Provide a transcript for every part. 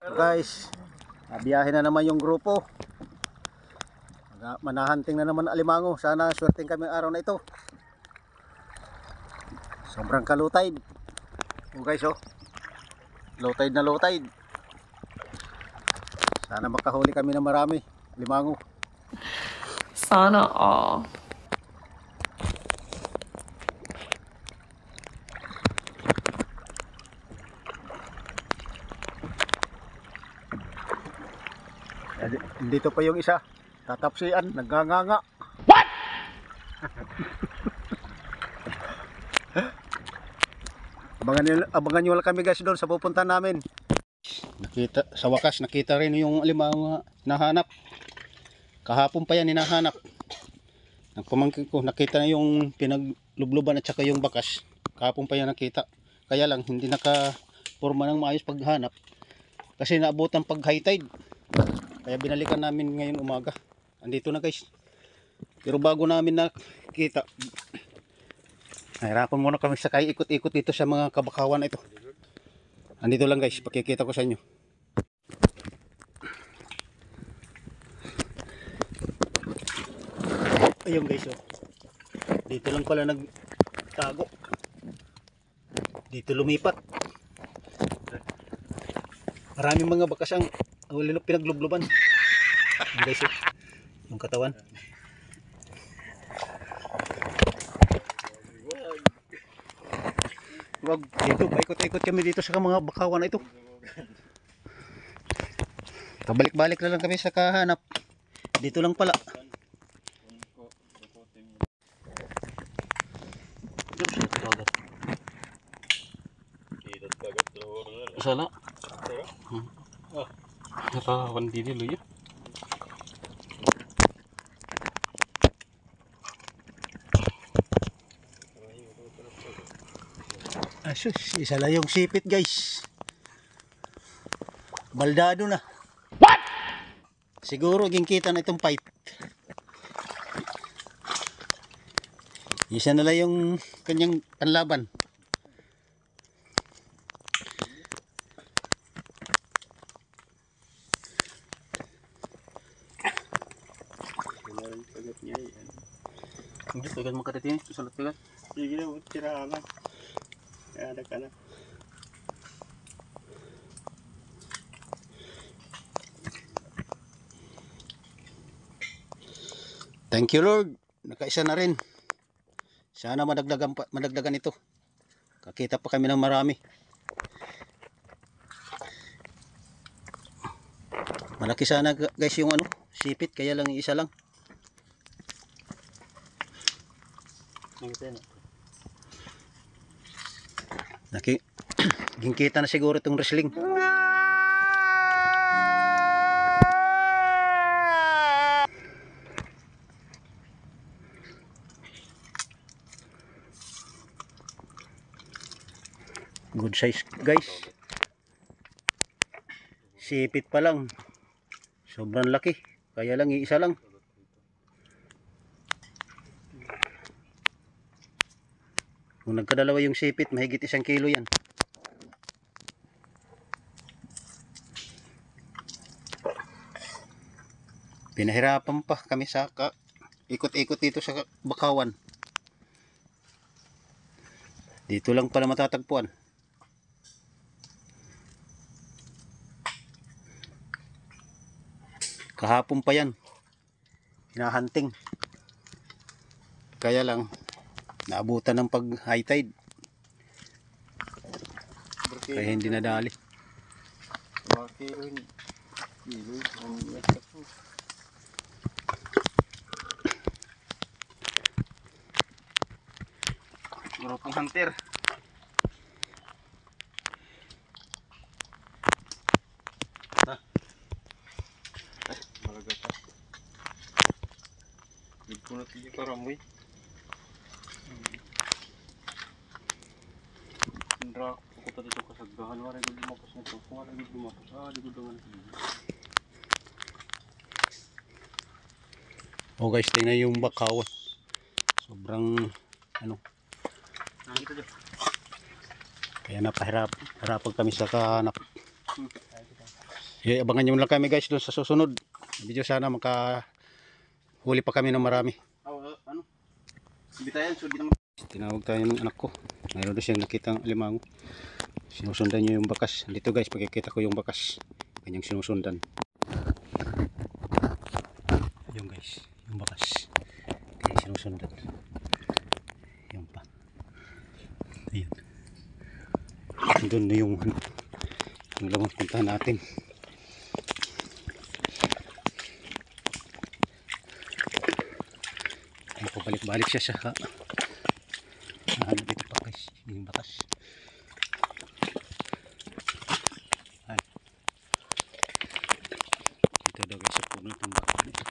Guys, biyahe na naman yung grupo. Manahunting na naman alimango. Sana swerteng kami araw na ito. Sobrang ka-low tide. Guys, low tide na low tide. Sana makahuli kami ng marami limango. Sana all. Dito pa yung isa, tatapsian, nagnganga. What? abangan nyo lang kami guys doon sa pupunta namin. Sa wakas nakita rin yung alimango nahanap. Kahapon pa yan hinahanap. Nagpamangkin ko, nakita na yung pinaglubluban at saka yung bakas. Kahapon pa yan nakita. Kaya lang hindi nakaporma ng maayos paghanap kasi naabutan pag high tide. Kaya binalikan namin ngayon umaga. Andito na guys. Pero bago namin nakita, nahirapan muna kami sakay ikot-ikot dito sa mga kabakawan ito. Andito lang guys, pakikita ko sa inyo. Ayun guys, dito lang pala nagtago. Dito lumipat. Maraming mga bakas ang pinaglubluban. Guys, yung katawan. Wag dito, paikot-ikot kami dito sa mga bakawan na ito. Kabalik-balik na lang kami sa kahanap. Dito lang pala. Sana. Nakawan din dilo yun. Asus, isa lang yung sipit guys. Baldado na. What? Siguro kita na itong pipe. Isa na lang yung kanyang panlaban. Hindi, tagal makatitin. Susalat tagal. Sige na, tira lang. Ada ka na. Thank you Lord. Nakaisa na rin. Sana madagdagan ito. Kakita pa kami ng marami. Malaki sana guys yung sipit, kaya lang isa lang. Gingkita na siguro itong wrestling. Good size guys. Sipit pa lang. Sobrang laki. Kaya lang iisa lang. Kung nagkadalawa yung sipit, mahigit 1 kilo yan. Pinahirapan pa kami sa ikot-ikot dito sa bakawan. Dito lang pala matatagpuan. Kahapon pa yan hinahunting. Kaya lang naabutan ng pag high tide. Kaya hindi nadali. Grupong hunter. Malaga pa. Hindi ko natin yung karamoy. Indra, pupunta dito kasagdahan. Wala yung lumapos na ito. Wala yung lumapos. Ligod naman. Oh guys, tingnan yung bakawan. Sobrang kaya napahirapan kami sa kahanap. Abangan nyo lang kami guys doon sa susunod video, sana makahuli pa kami ng marami. Ano? Bitayan, so di naman. Tinawag tayo ng anak ko, mayroon doon siyang nakitang alimango, sinusundan niyo yung bakas. Dito guys, pagkikita ko yung bakas, kanyang sinusundan. Ayun guys, yung bakas kanyang sinusundan. Ayun pa, ayun, doon na yung lamang, puntahan natin. Ay, pabalik-balik siya sa dito pa guys, yung bakas. Ay, dito daw guys sa puno itong bakas nito.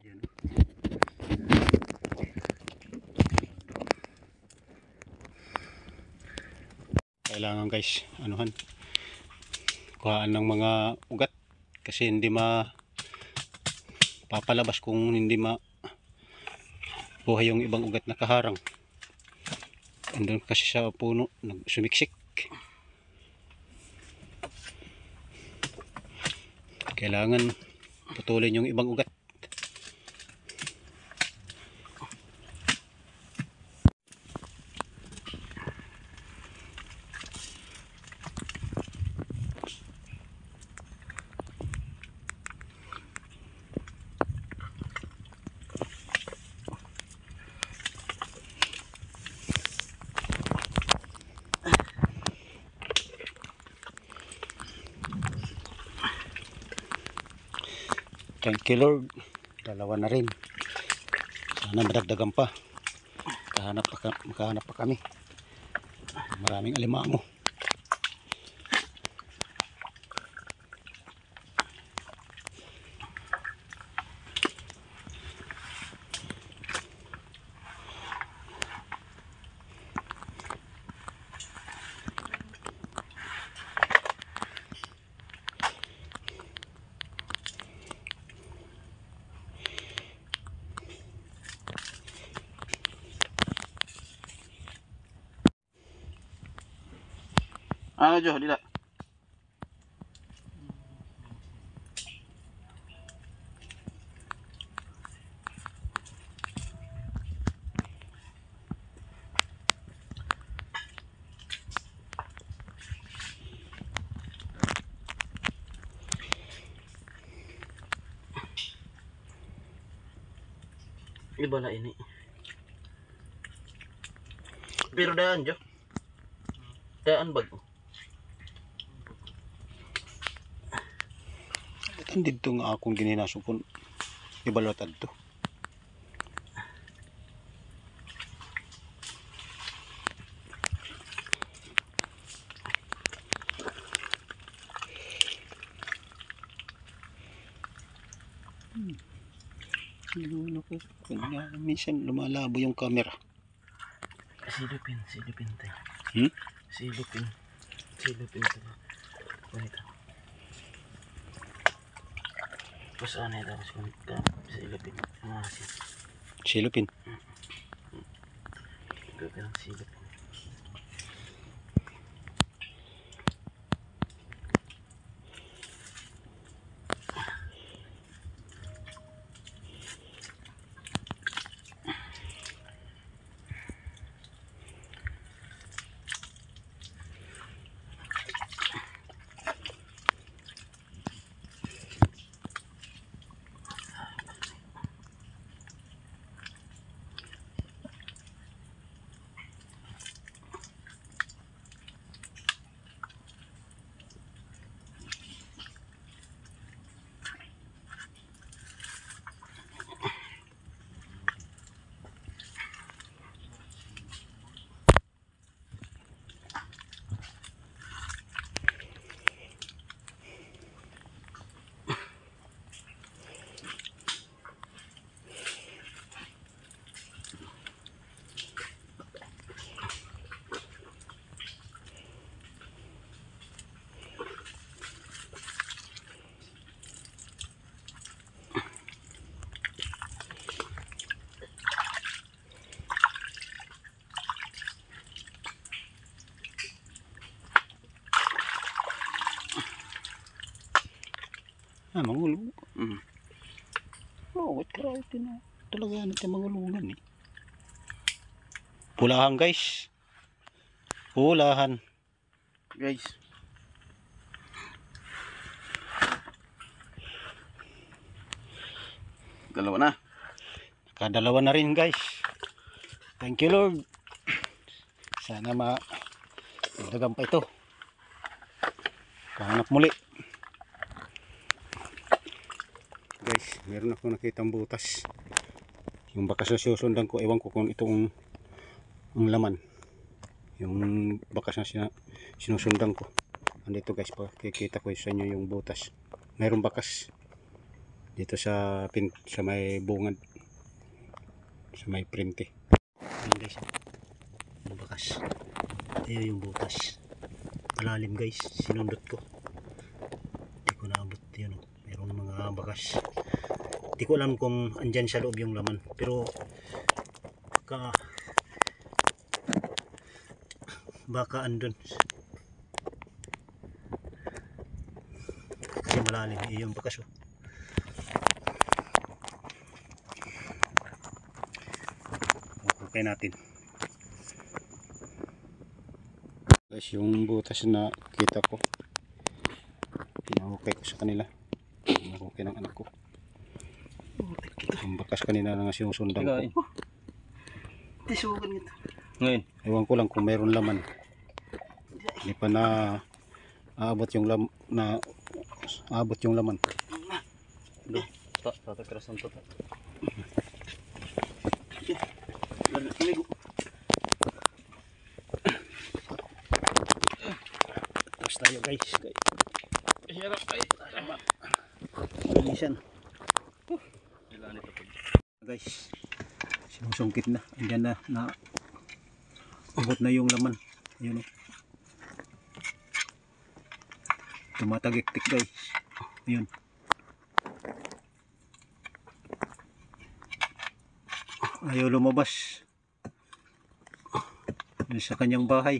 Ayan. Kailangan guys, anuhan, kuhaan ng mga ugat kasi hindi papalabas kung hindi buhay yung ibang ugat na kaharang. Andun kasi sa puno sumiksik, kailangan putulin yung ibang ugat. Thank you Lord, dalawa na rin, sana madagdagan pa, makahanap pa kami, maraming alimango. Ano Jo, dila. Iba na ini. Pero daan Jo. Daan bag. Dito nga akong gininasupon, ibalotad to. Minsan lumalabo yung camera. Silupin tayo. Silupin tayo. Ganito. Tapos ano ito, tapos ganito. Silupin. Silupin. Ito lang silupin. Mangulong. Mm. Oh, wait, grabe na. Talaga yan ito mangulungan eh. Pulahan guys. Pulahan. Guys. Dalawa na. Nakadalawa na rin guys. Thank you Lord. Sana dagan pa ito. Kahanap muli. Guys, meron ako nakitang butas. Yung bakas na susundan ko, ewan ko kung itong ang laman. Yung bakas na sinusundan ko. Andito guys, pakikita ko sa inyo yung butas. Mayroong bakas dito sa may bungad, sa may printe. Ayan guys, yung bakas. Ayun yung butas. Malalim guys, sinundot ko. Hindi ko naabot yun. Mayroong mga bakas. Hindi ko alam kung andyan sa loob yung laman. Pero baka andun. Kasi malalim. Yung bakas oh. Okay natin. Guys, yung butas na kita ko, pinahukay ko sa kanila. Pinahukay ng anak ko. Yung bakas kanina na nga sinusundan ko. Tisugan nito. Ngayon. Ewan ko lang kung mayroon laman. Hindi pa na aabot yung laman. Tatagkarasan to. Tapos tayo guys. Hirap kayo. Bilisan. Ilan ito po? Guys, sinusungkit na. Andyan na abot na yung laman. Ayun o. Tumatagiktik guys. Ayun. Ayaw lumabas. Doon sa kanyang bahay.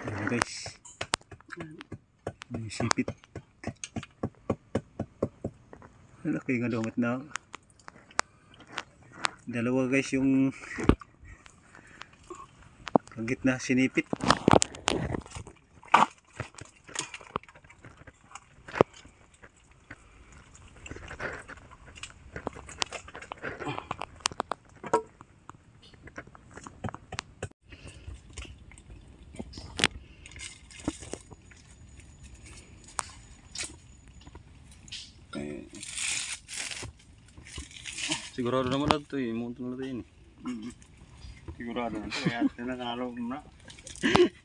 Ayan guys. May sipit. Laki nga lumot na. Dalawa guys yung gitna sinipit. Sigurado naman na ito eh. Munto na ito yun eh. Sigurado na ito. Kaya ito nakalog na.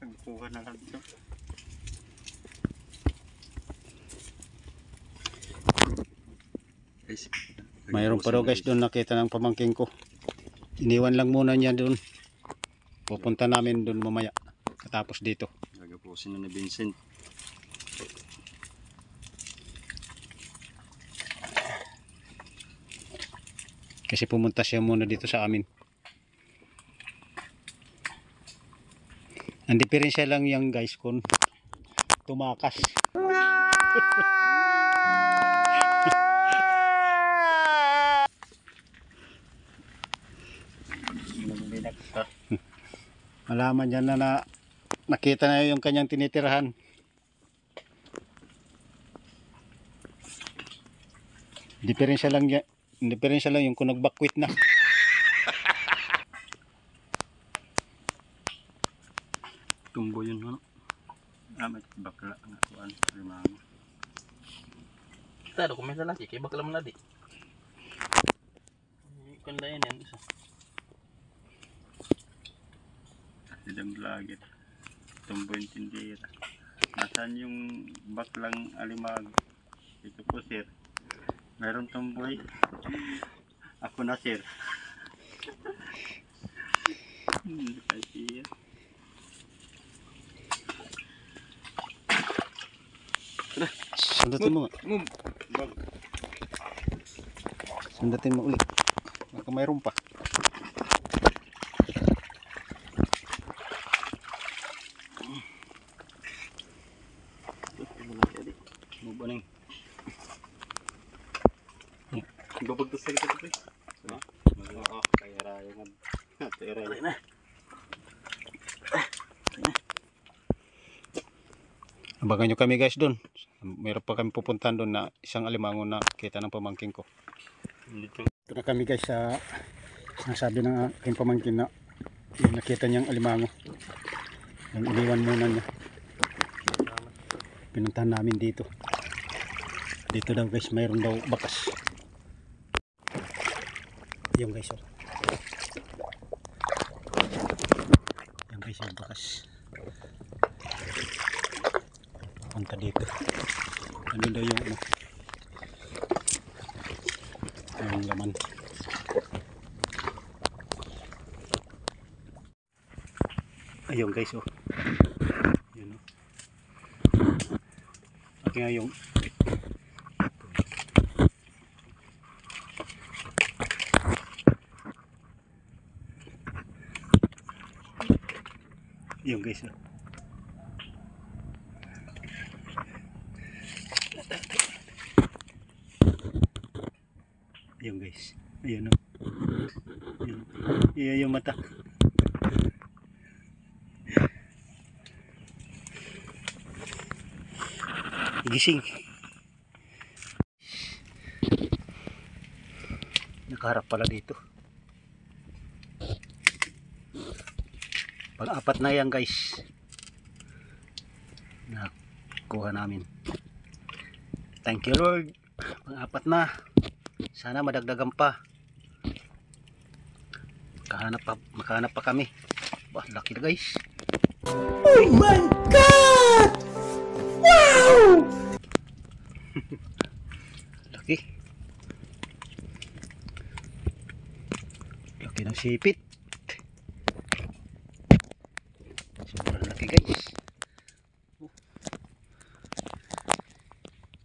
Nagpukan na lang ito. Mayroon pa daw guys doon nakita ng pamangking ko. Iniwan lang muna niya doon. Pupunta namin doon mamaya. Katapos dito. Gagapusin na ni Vincent. Kasi pumunta siya muna dito sa amin. Ang diferensya lang yan guys kung tumakas. Malaman niya na nakita na yung kanyang tinitirahan. Diferensya lang yung kung nagbakwit na. Tumbo yun ano. May bakla nga kuan limang. Kita do kumenta lagi kay bakla man ladi. Kanda yan isa. Sidang lagi. Tumbo yung tindira. Nasaan yung baklang alimag? Ito po sir. Meron tumboy. Ako na sir. Kasi Sundutin mo nga. Sundatin mo ulit. Baka mayroon pa. Mubaning. Babagtas sa likod ito. Diba? Oo, kaya rayo nga. Kaya rayo na. Abangan nyo kami guys doon. Meron pa kami pupuntahan doon na isang alimango na kita ng pamangkin ko. Ito na kami guys sa sinasabi ng aking pamangkin na yung nakita niyang alimango. Yung iniwan muna niya. Pinuntahan namin dito. Dito daw guys mayroon daw bakas. Yung guys oh. Yung guys yung bakas. Punta dito. Ano daw yung ano? Yung laman. Ayun guys oh. Yun oh. Okay nga yung yung guys oh. Ayun guys. Ayun o. Ayun yung mata. Gising. Nakaharap pala dito. Pang-apat na yan guys. Nakuha namin. Thank you Lord. Pang-apat na. Sana madagdagan pa. Makahanap pa kami. Wah, laki na guys. Oh my God! Wow! Laki. Laki ng sipit. Sobrang laki guys.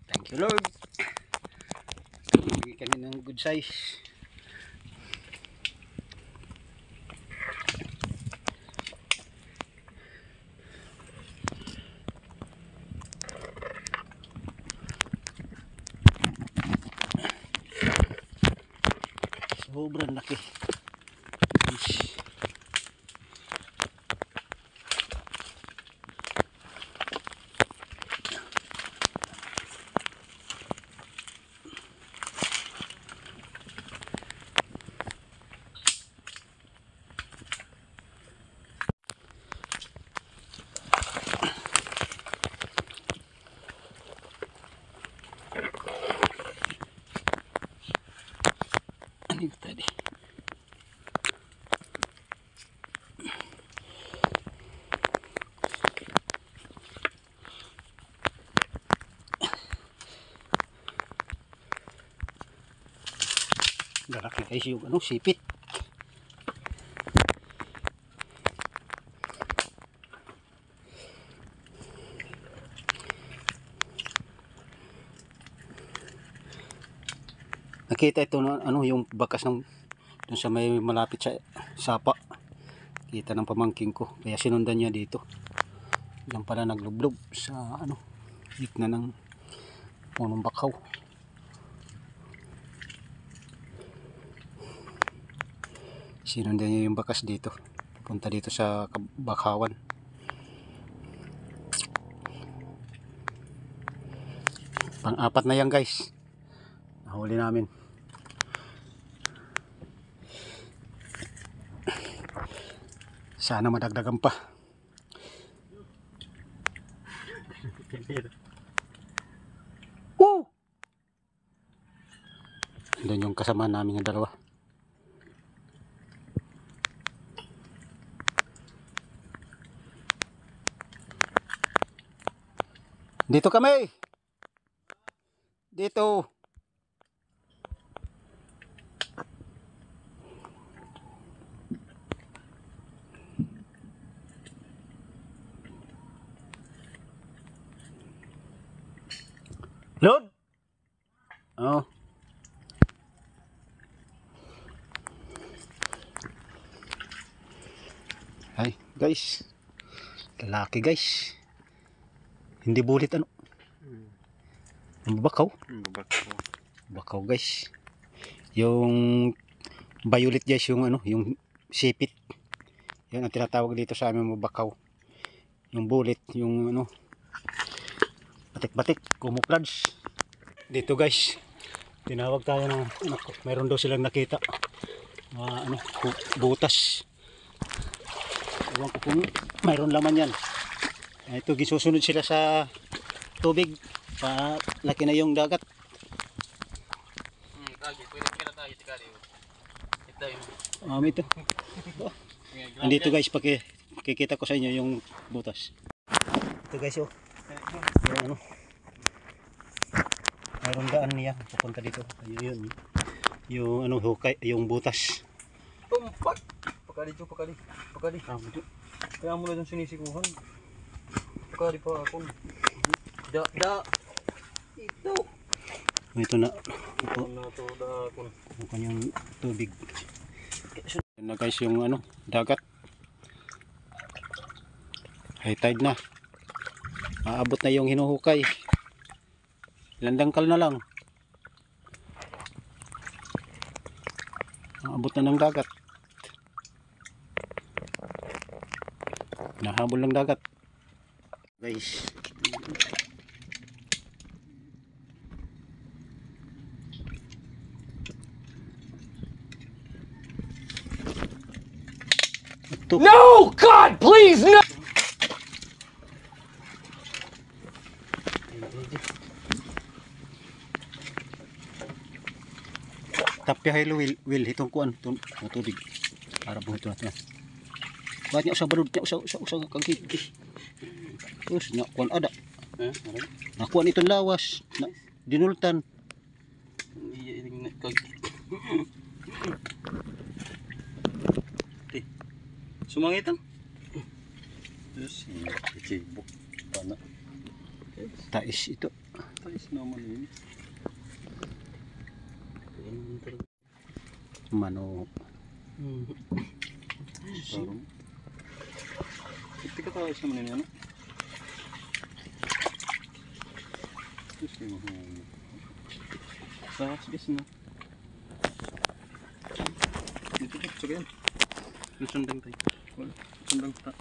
Thank you Lord. Bigyan kami ng good size. Sobrang laki. Ano yung tadi? Lalaki guys yung ano, sipit. Nakita ito na ano yung bakas ng dun sa may malapit sa sapa. Kita ng pamangking ko. Kaya sinundan niya dito. Yan pala naglublob sa ano, gitna ng punong bakhaw. Sinundan niya yung bakas dito. Punta dito sa bakhawan. Pang-apat na yan guys. Nahuli namin. Sana madagdagan pa. Woo! Doon yung kasama namin ng dalawa. Dito kami. Dito. Lord. Oh. Ay, guys. Lalaki guys. Hindi bulit ano. Ang bakaw. Bakaw guys. Yung violet guys, yung ano, yung sipit. Yan ang tinatawag dito sa amin mabakaw. Yung bulit, yung ano, batik-batik, camouflage. Dito guys, tinawag tayo ng, mayroon daw silang nakita. Ano, butas. Ewan ko kung mayroon laman yan. Ito, gisusunod sila sa tubig. Laki na yung dagat. Ito. Andito guys, kikita ko sa inyo yung butas. Ito guys, oh. Yung ano. Mayroong daan niya papunta dito. Ayun. Yung ano, hukay, yung butas. Tumpak! Pakali. Kaya mo na dyan sinisikuhan. Pakali pa ako. Ito. Ito na. Ito. Ako. Ang kanyang tubig. Yan na guys yung ano, dagat. High tide na. Aabot na yung hinuhukay. Ilang dangkal na lang. Aabot na ng dagat. Nahabol ng dagat. Guys. Ito. No! God, please, no! Tapya hilo will hitong kuan tubig para buhito natin. Bakit niya usah barud niya usah kang higi. Terus na kuan ada. Nakuan itong lawas na dinultan. Sumangitan? Terus cibuk pana. Tais ito. Tais naman ini. Manok. Sarong. Tika tayo sa manini ano? Terus yung sa gas na. Dito tsaka yan. Sundang tayo. Sundang ta.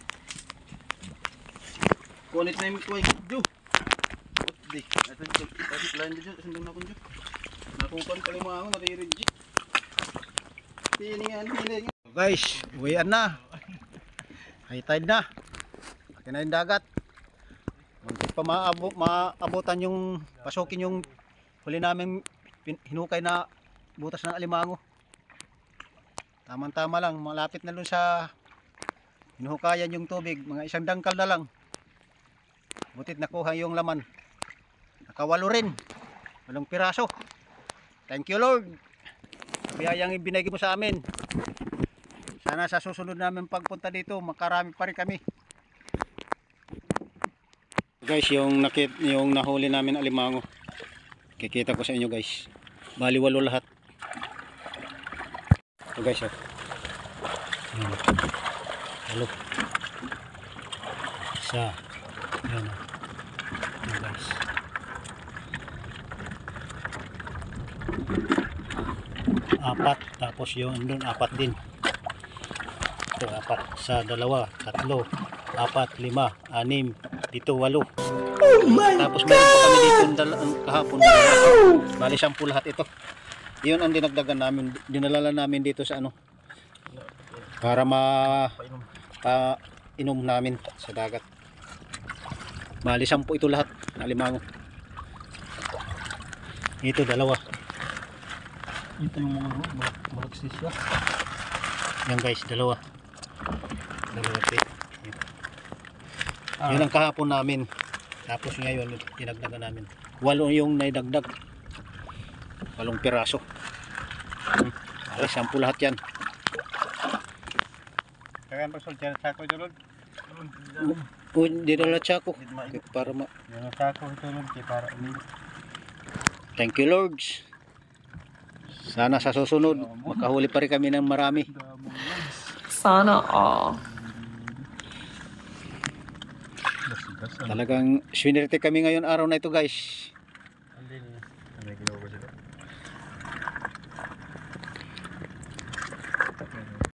Kunit na yung kuway. Jo! Di. Ito lain dito. Sundang na kun jo. Nakupan kalimangan na tayo rin. Ini. Guys, uwian na. High tide na. Laki na yung dagat. Muntik pa maabutan yung pasukin yung huli namin hinukay na butas ng alimango. Tama lang, malapit na dun sa hinuhukayan yung tubig, mga isang dangkal na lang. Butit nakuha yung laman. Nakawalo rin. Walong piraso. Thank you Lord. Biyayang ibinigay mo sa amin. Sana sa susunod namin pagpunta dito, makarami pa rin kami. Guys, yung nahuli namin alimango. Kikita ko sa inyo guys. Bali 8 lahat. Ito guys, oh. Halo. Isa. Ayan, oh. Ayan guys. Apat, tapos yung doon 4 din. Ito 4 sa 2, 3, 4, 5, 6, dito 8. Tapos meron pa kami dito kahapon. Bali 10 lahat ito. Yun ang dinagdagan namin, dinalala namin dito sa ano para inom namin sa dagat. Bali 10 ito lahat na alimango. Ito 2. Ito yung mga malaksis siya. Yan guys, 2. Yun ang kahapon namin. Tapos ngayon dinagdagan namin. 8 yung naidagdag. 8 piraso. Ay, 10 lahat yan. Kaya ang pasultiyan sa ako ito Lord. Dito lahat siya ako. Para Yung sa ako ito Lord. Para thank you Lord. Sana sa susunod makahuli pa rin kami ng marami. Sana all. Talagang swinerte kami ngayon araw na ito guys.